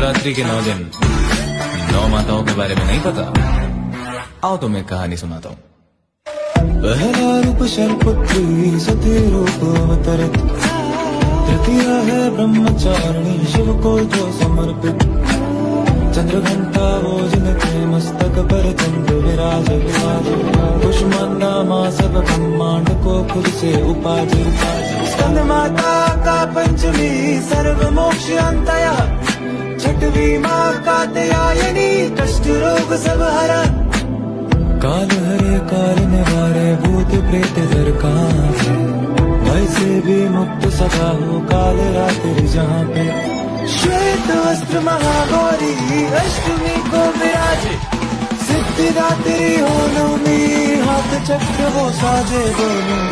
नवरात्रि के 9 दिन 9 माताओं के बारे में नहीं पता? आओ तुम्हें एक कहानी सुनाता हूँ। पहला रूप शैलपुत्री सती रूप अवतरित, तृतीय है ब्रह्मचारिणी शिव को जो समर्पित, चंद्रघंटा वो जिनके मस्तक पर चंद्र विराज, कुष्मांडा माँ सब ब्रह्मांड को खुद से उपाधि, स्कंद माता का पंचमी सर्व मोक्ष अंतया, छठवीं माँ कात्यायनी कष्ट रोग सब हरा, काल हरे काल निवारे भूत प्रेत दर कहाँ है, भय से भी मुक्त सदा हो काल रात्रि जहाँ पे, श्वेत वस्त्र महागौरी अष्टमी को विराजे, सिद्धिदात्री हो नवमी हाथ चक्र वो साजे दोनों,